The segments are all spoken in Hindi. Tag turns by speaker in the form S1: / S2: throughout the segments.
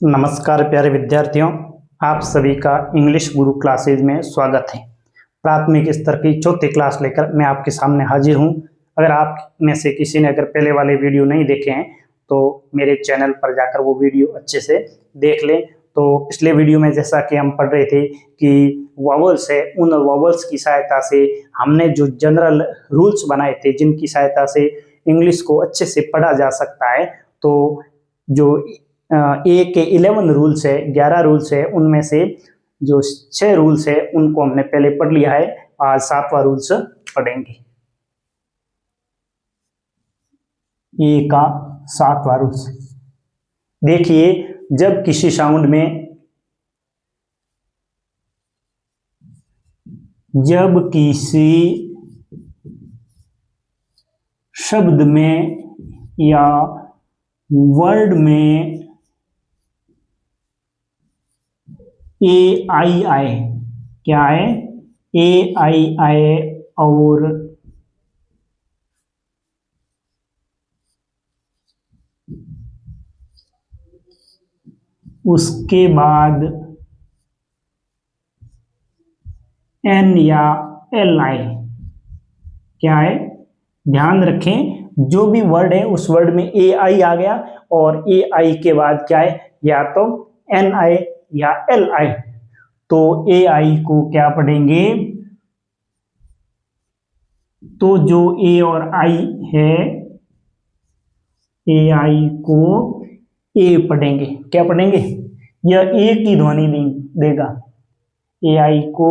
S1: नमस्कार प्यारे विद्यार्थियों, आप सभी का इंग्लिश गुरु क्लासेज में स्वागत है। प्राथमिक स्तर की चौथी क्लास लेकर मैं आपके सामने हाजिर हूं। अगर आप में से किसी ने अगर पहले वाले वीडियो नहीं देखे हैं तो मेरे चैनल पर जाकर वो वीडियो अच्छे से देख लें। तो पिछले वीडियो में जैसा कि हम पढ़ रहे थे कि वॉवल्स है, उन वॉवल्स की सहायता से हमने जो जनरल रूल्स बनाए थे जिनकी सहायता से इंग्लिश को अच्छे से पढ़ा जा सकता है। तो जो ए के 11 रूल्स है, 11 रूल्स है, उनमें से जो 6 रूल्स है उनको हमने पहले पढ़ लिया है। आज 7वां रूल्स पढ़ेंगे। ए का 7वां रूल्स देखिए, जब किसी साउंड में जब किसी शब्द में या वर्ड में ए आई आए, क्या है? ए आई आए और उसके बाद एन या एल आए, क्या है? ध्यान रखें, जो भी वर्ड है उस वर्ड में ए आई आ गया और ए आई के बाद क्या है? या तो एन आए या एल आए। तो ए आई को क्या पढ़ेंगे? तो जो ए और आई है, ए आई को ए पढ़ेंगे। क्या पढ़ेंगे? यह ए की ध्वनि देगा। ए आई को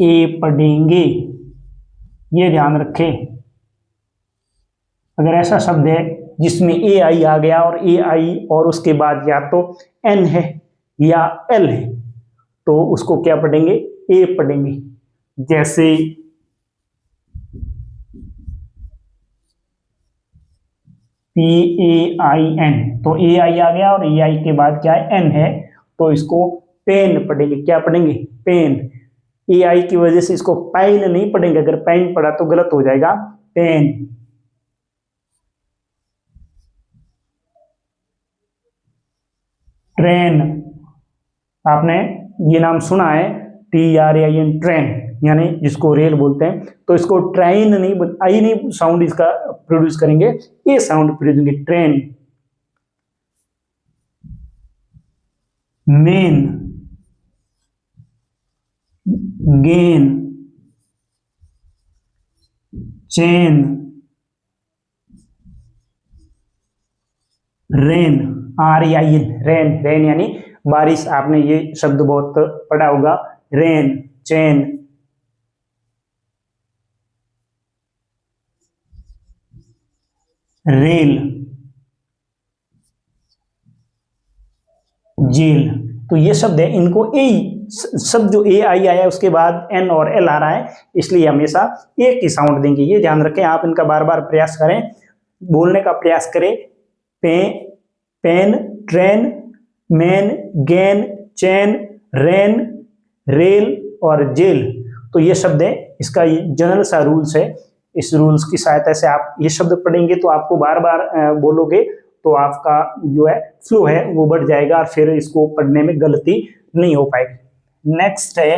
S1: ए पढ़ेंगे, ये ध्यान रखें। अगर ऐसा शब्द है जिसमें ए आई आ गया और ए आई और उसके बाद या तो एन है या एल है तो उसको क्या पढ़ेंगे? ए पढ़ेंगे। जैसे पी ए आई एन, तो ए आई आ गया और ए आई के बाद क्या है? एन है, तो इसको पेन पढ़ेंगे। क्या पढ़ेंगे? पेन। ए आई की वजह से इसको पैन नहीं पढ़ेंगे, अगर पैन पढ़ा तो गलत हो जाएगा। पेन। ट्रेन, आपने ये नाम सुना है, TRAIN, ट्रेन, यानी जिसको रेल बोलते हैं। तो इसको ट्रेन नहीं, आई नहीं साउंड इसका प्रोड्यूस करेंगे, ये साउंड प्रोड्यूस करेंगे। Train. Main, gain, chain, rain, RAIN, rain. Rain यानी बारिश। आपने ये शब्द बहुत पढ़ा होगा, रेन, चेन। Rail, jail. तो ये शब्द है, इनको ए शब्द जो ए आई आया उसके बाद एन और एल आ रहा है, इसलिए हमेशा ए की साउंड देंगे। ये ध्यान रखें, आप इनका बार बार प्रयास करें, बोलने का प्रयास करें। पेन, ट्रेन, मैन, गेन, चैन, रेन, रेल और जेल। तो ये शब्द है, इसका जनरल सा रूल्स है। इस रूल्स की सहायता से आप ये शब्द पढ़ेंगे तो आपको बार बार बोलोगे तो आपका जो है फ्लो है वो बढ़ जाएगा और फिर इसको पढ़ने में गलती नहीं हो पाएगी। नेक्स्ट है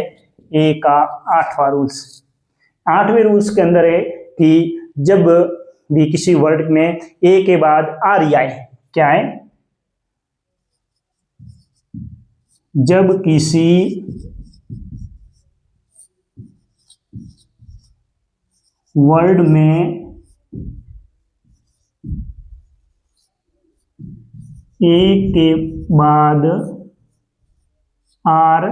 S1: ए का 8वां रूल्स। 8वें रूल्स के अंदर है कि जब भी किसी वर्ड में ए के बाद आर आए, क्या है? जब किसी वर्ड में ए के बाद आर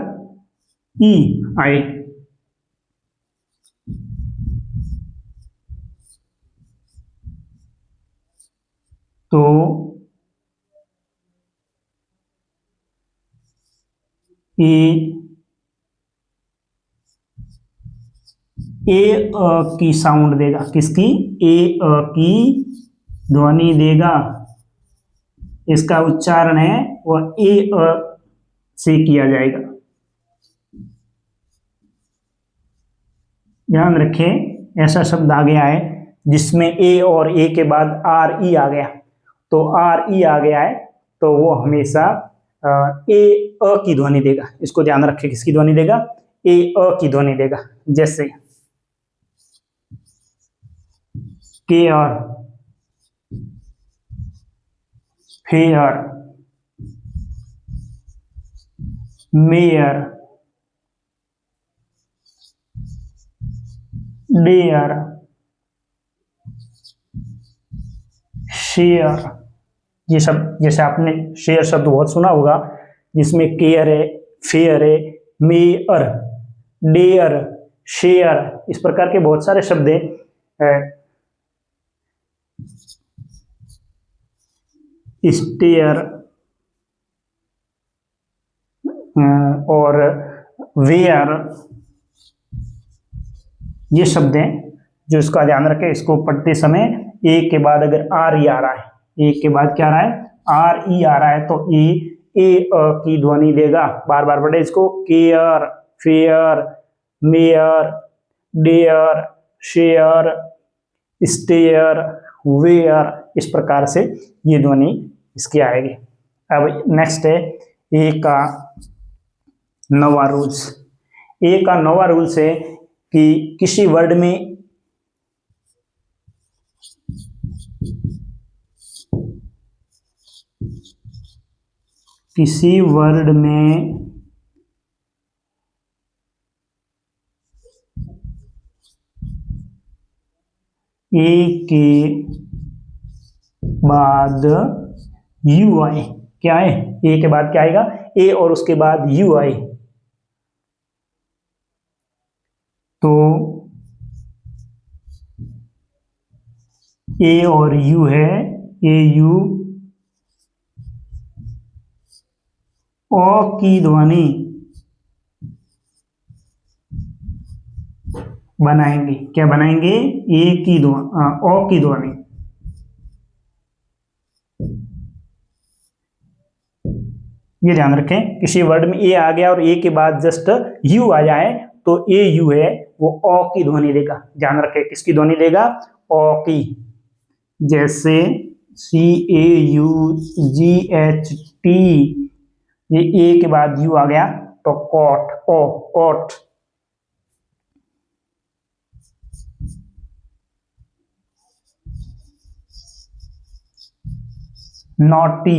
S1: ई आए तो ए की साउंड देगा। किसकी? ए की ध्वनि देगा। इसका उच्चारण है वह ए से किया जाएगा। ध्यान रखें, ऐसा शब्द आ गया है जिसमें ए और ए के बाद आर ई आ गया, तो आर ई आ गया है तो तो वो हमेशा ए अ की ध्वनि देगा। इसको ध्यान रखें, किसकी ध्वनि देगा? ए अ की ध्वनि देगा। जैसे care, fair, mare, dare, share. ये सब, जैसे आपने शेयर शब्द बहुत सुना होगा, जिसमें केयर है, फेयर है, मेयर, डेयर, शेयर, इस प्रकार के बहुत सारे शब्द हैं। स्टेयर और वेयर, ये शब्द हैं जो इसका ध्यान रखें। इसको पढ़ते समय ए के बाद अगर आर ई आ रहा है, ए के बाद क्या आ रहा है? आर ई आ रहा है, तो ए अ की ध्वनि देगा। बार बार पढ़े इसको। Care, fair, mare, dare, share, stair, where, इस प्रकार से ये ध्वनि इसकी आएगी। अब नेक्स्ट है ए का नवा रूल्स। ए का नवा रूल्स है कि किसी वर्ड में ए के बाद यू आए। क्या है? ए के बाद क्या आएगा? ए और उसके बाद यू आए, तो ए और यू है, ए यू ओ की ध्वनि बनाएंगे। क्या बनाएंगे? ए की ध्वनि, ओ की ध्वनि। ये ध्यान रखें, किसी वर्ड में ए आ गया और ए के बाद जस्ट यू आ जाए तो ए यू है वो ओ की ध्वनि देगा। ध्यान रखें, किसकी ध्वनि देगा? ओ की। जैसे CAUGHT, ये ए के बाद यू आ गया तो कोट, ओ कोट। नॉटी,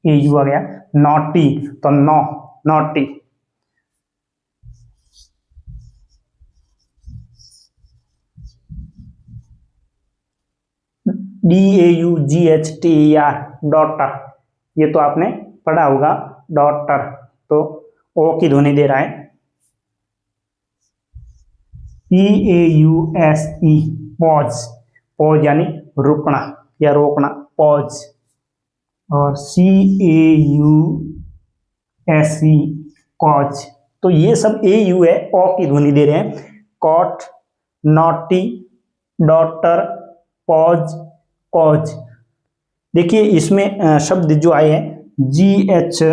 S1: ए यू आ गया, नॉटी तो नो, नॉटी। DAUGHTER, डॉटर, ये तो आपने पढ़ा होगा, डॉटर, तो ओ की ध्वनि दे रहा है। PAUSE, पॉज, पॉज यानी रुकना या रोकना, पॉज। और CAUSE, कॉज। तो ये सब ए यू है, ओ की ध्वनि दे रहे हैं। Cot, naughty, daughter, pause, cause. देखिए इसमें शब्द जो आए हैं GHT,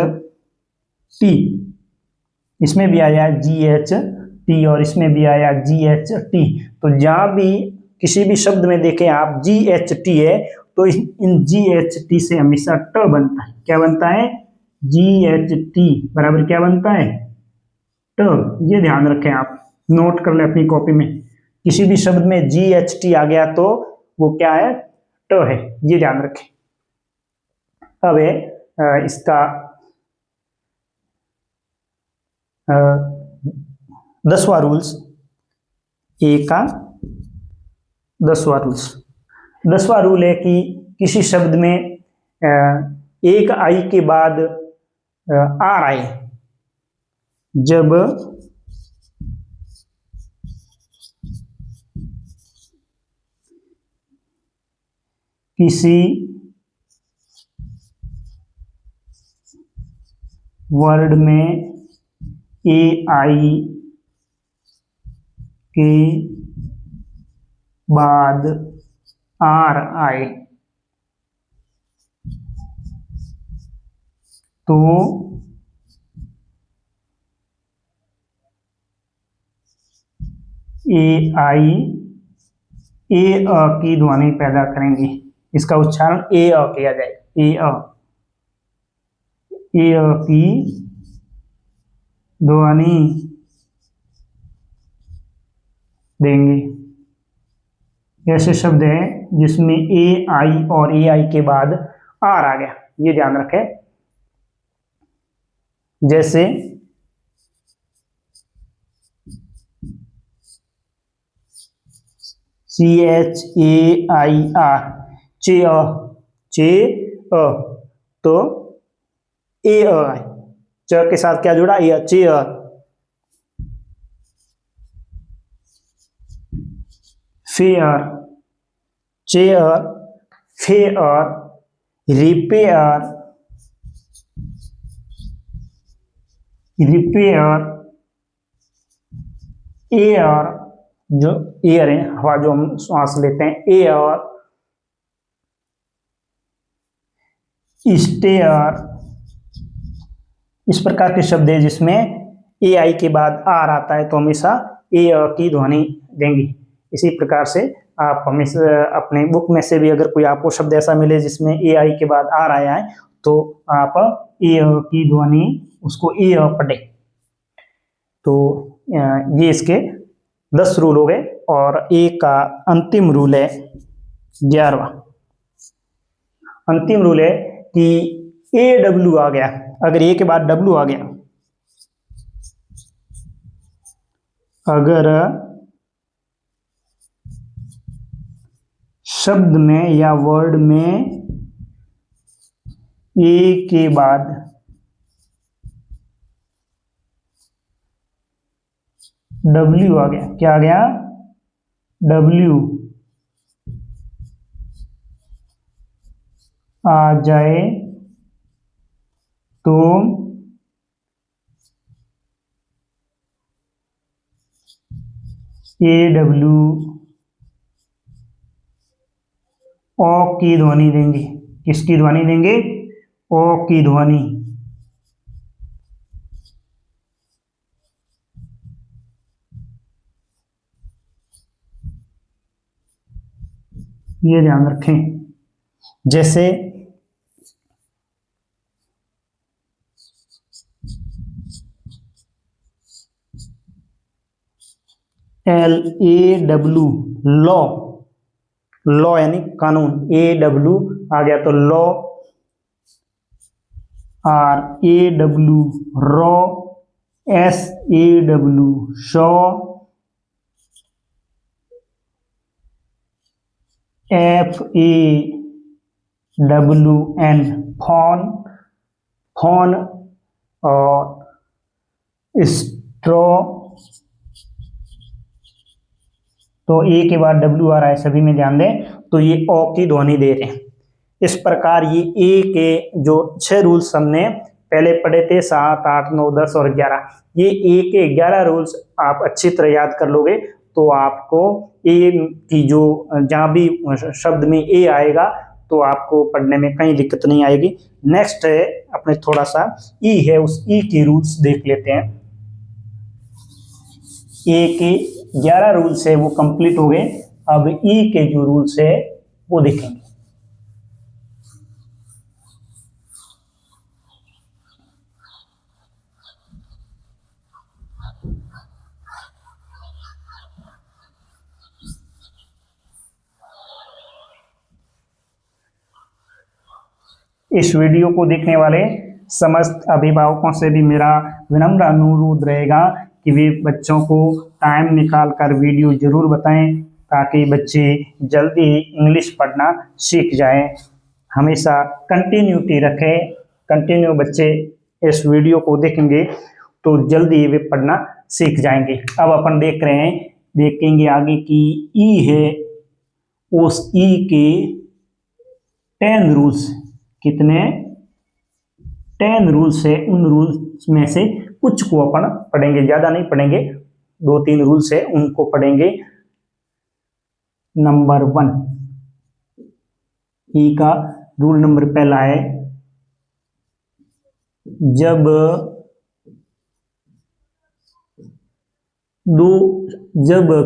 S1: इसमें भी आया GHT और इसमें भी आया GHT। तो जहां भी किसी भी शब्द में देखें आप GHT है तो इन GHT से हमेशा ट बनता है। क्या बनता है? GHT बराबर क्या बनता है? ट। ये ध्यान रखें, आप नोट कर ले अपनी कॉपी में। किसी भी शब्द में GHT आ गया तो वो क्या है? ट है। ये ध्यान रखें। अब है इसका 10वां रूल्स, ए का 10वां रूल्स। 10वां रूल है कि किसी शब्द में एक आई के बाद आर आए, जब किसी वर्ड में ए आई के बाद आर आए तो ए आई ए अ की ध्वनि पैदा करेंगे। इसका उच्चारण ए अ किया जाए, ए अ। ए की ध्वनि देंगे। ऐसे शब्द हैं जिसमें ए आई और ए आई के बाद आर आ गया, ये ध्यान रखें। जैसे CHAIR, चे अ, तो ए च के साथ क्या जुड़ा, a chair. Fair, chair, fair, repair, repair, air, जो एयर है हवा जो हम श्वास लेते हैं, एयर, स्टेयर। इस प्रकार के शब्द है जिसमें ए आई के बाद आर आता है तो हमेशा ए की ध्वनि देंगे। इसी प्रकार से आप हमेशा अपने बुक में से भी अगर कोई आपको शब्द ऐसा मिले जिसमें ए आई के बाद आर आया है तो आप ए की ध्वनि उसको ए पढ़े। तो ये इसके 10 रूल हो गए और ए का अंतिम रूल है 11वां। अंतिम रूल है कि ए डब्ल्यू आ गया, अगर ए के बाद डब्ल्यू आ गया, अगर शब्द में या वर्ड में ए के बाद डब्ल्यू आ गया, क्या आ गया, डब्ल्यू आ जाए तो ए डब्ल्यू ओ की ध्वनि देंगे। किसकी ध्वनि देंगे, ओ की ध्वनि। ये ध्यान रखें। जैसे LAW, लॉ, लॉ यानी कानून, AW आ गया तो law, RAW raw, SAW saw, FAWN fawn, fawn, और स्ट्रॉ। तो ए के बाद डब्ल्यू आ रहा है, सभी में ध्यान दें, तो ये ओ की ध्वनि दे रहे हैं। इस प्रकार ये ए के जो 6 रूल्स हमने पहले पढ़े थे, 7, 8, 9, 10 और 11, ये ए के 11 रूल्स आप अच्छी तरह याद कर लोगे तो आपको ए की जो जहाँ भी शब्द में ए आएगा तो आपको पढ़ने में कहीं दिक्कत नहीं आएगी। नेक्स्ट है अपने थोड़ा सा ई है, उस ई की रूल्स देख लेते हैं। ए के 11 रूल्स है वो कंप्लीट हो गए, अब ई के जो रूल्स है वो देखेंगे। इस वीडियो को देखने वाले समस्त अभिभावकों से भी मेरा विनम्र अनुरोध रहेगा कि वे बच्चों को टाइम निकाल कर वीडियो जरूर बताएं ताकि बच्चे जल्दी इंग्लिश पढ़ना सीख जाएं। हमेशा कंटिन्यूटी रखें, कंटिन्यू बच्चे इस वीडियो को देखेंगे तो जल्दी वे पढ़ना सीख जाएंगे। अब अपन देख रहे हैं, देखेंगे आगे की ई है, उस ई के 10 रूल्स, कितने 10 रूल्स है, उन रूल्स में से कुछ को अपन पढ़ेंगे, ज्यादा नहीं पढ़ेंगे, 2-3 रूल्स है उनको पढ़ेंगे। नंबर 1 ई का रूल नंबर पहला है, जब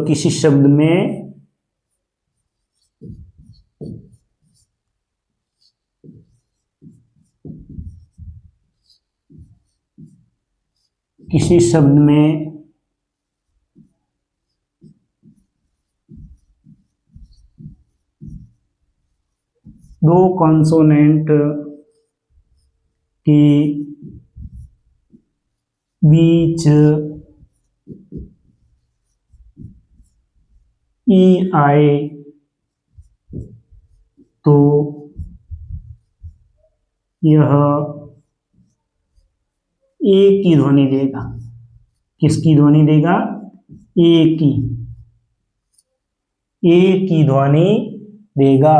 S1: किसी शब्द में किसी शब्द में दो कॉन्सोनेंट के बीच ई आए तो यह ए की ध्वनि देगा। किसकी ध्वनि देगा? ए की। ए की ध्वनि देगा।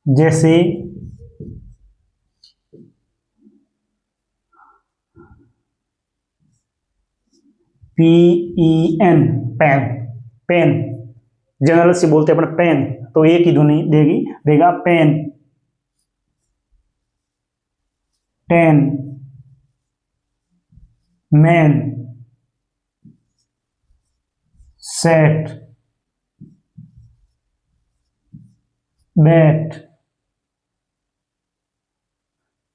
S1: जैसे PEN, पेन। पेन जनरल से बोलते हैं अपना पेन, तो ए की ध्वनि देगा pen. Ten, man, set, bat.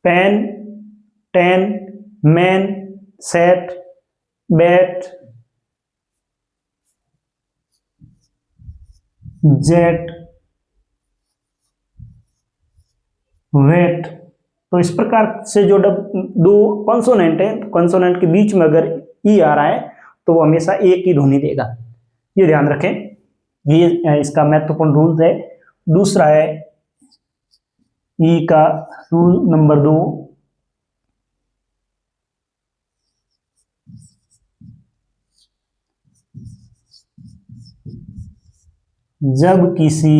S1: Pen, ten, man, set, bat, jet, wet. तो इस प्रकार से जो दो कॉन्सोनेंट है, कॉन्सोनेंट के बीच में अगर ई आ रहा है तो वो हमेशा ए की ध्वनि देगा। ये ध्यान रखें, ये इसका महत्वपूर्ण रूल है। दूसरा है ई का रूल नंबर 2, जब किसी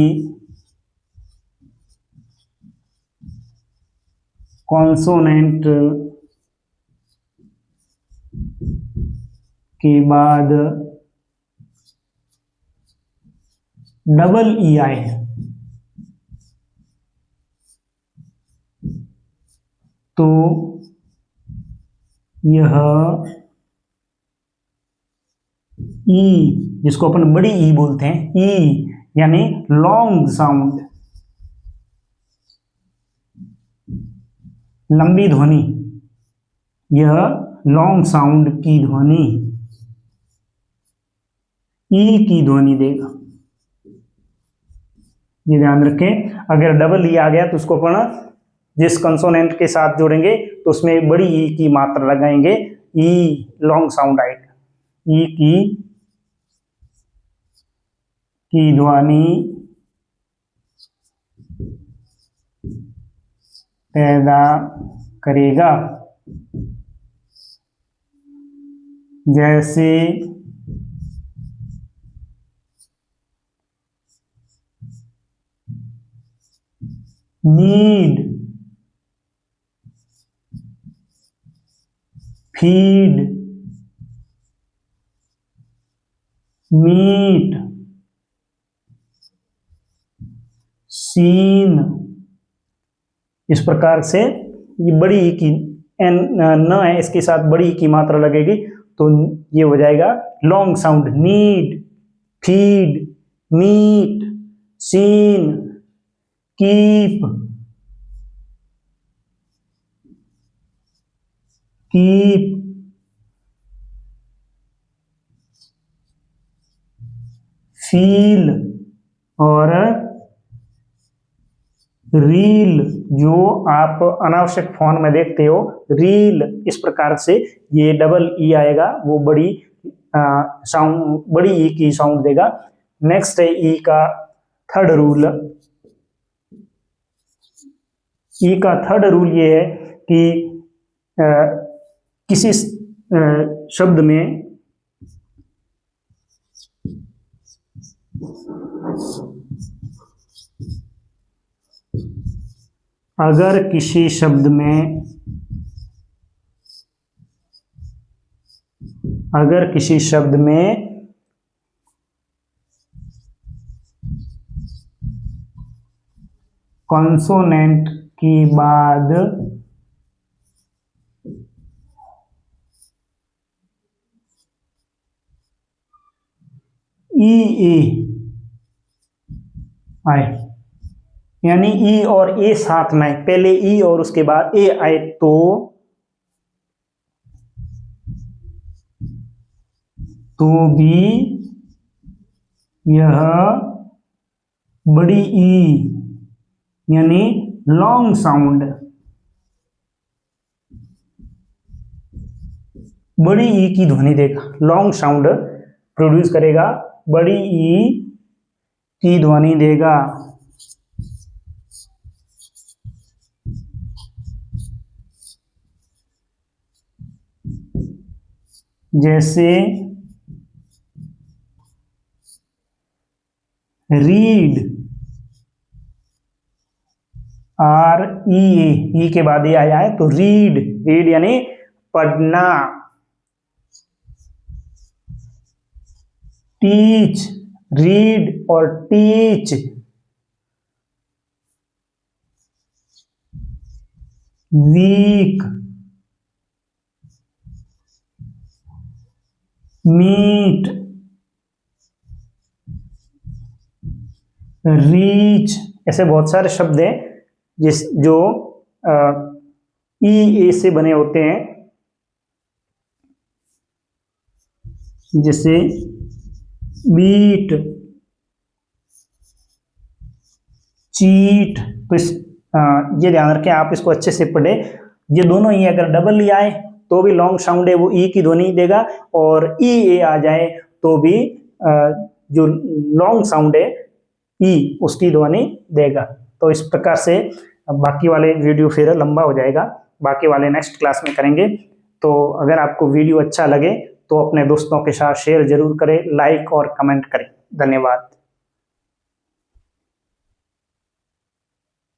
S1: कॉन्सोनेंट के बाद डबल ई आए तो यह ई, जिसको अपन बड़ी ई बोलते हैं, ई यानी लॉन्ग साउंड, लंबी ध्वनि, यह लॉन्ग साउंड की ध्वनि ई की ध्वनि देगा। ये ध्यान रखें, अगर डबल ई आ गया तो उसको अपन जिस कंसोनेंट के साथ जोड़ेंगे तो उसमें बड़ी ई की मात्रा लगाएंगे, ई लॉन्ग साउंड आएगा। ई की ध्वनि पैदा करेगा। जैसे नीड, फीड, मीट, सीन। इस प्रकार से ये बड़ी ई की एन न है, इसके साथ बड़ी ई की मात्रा लगेगी तो ये हो जाएगा long sound. Need, feed, meet, seen, keep, keep, feel और रील, जो आप अनावश्यक फोन में देखते हो, रील। इस प्रकार से ये डबल ई आएगा, वो बड़ी साउंड, बड़ी ई की साउंड देगा। नेक्स्ट है ई का थर्ड रूल। ई का थर्ड रूल ये है कि किसी शब्द में अगर किसी शब्द में कॉन्सोनेंट के बाद ई ए आए, यानी ई और ए साथ में, पहले ई और उसके बाद ए आए तो भी यह बड़ी ई यानी लॉन्ग साउंड, बड़ी ई की ध्वनि देगा, लॉन्ग साउंड प्रोड्यूस करेगा, बड़ी ई की ध्वनि देगा। जैसे रीड, आर ई के बाद ये आया है तो रीड, रीड यानी पढ़ना। टीच, रीड और टीच। वीक, मीट, रीच, ऐसे बहुत सारे शब्द हैं जो ई ए से बने होते हैं, जैसे बीट, चीट। तो ये ध्यान रखें, आप इसको अच्छे से पढ़े। ये दोनों ही अगर डबल ई आए तो भी लॉन्ग साउंड है वो ई की ध्वनि देगा, और ई ए आ जाए तो भी जो लॉन्ग साउंड है ई उसकी ध्वनि देगा। तो इस प्रकार से बाकी वाले वीडियो फिर लंबा हो जाएगा, बाकी वाले नेक्स्ट क्लास में करेंगे। तो अगर आपको वीडियो अच्छा लगे तो अपने दोस्तों के साथ शेयर जरूर करें, लाइक और कमेंट करें। धन्यवाद।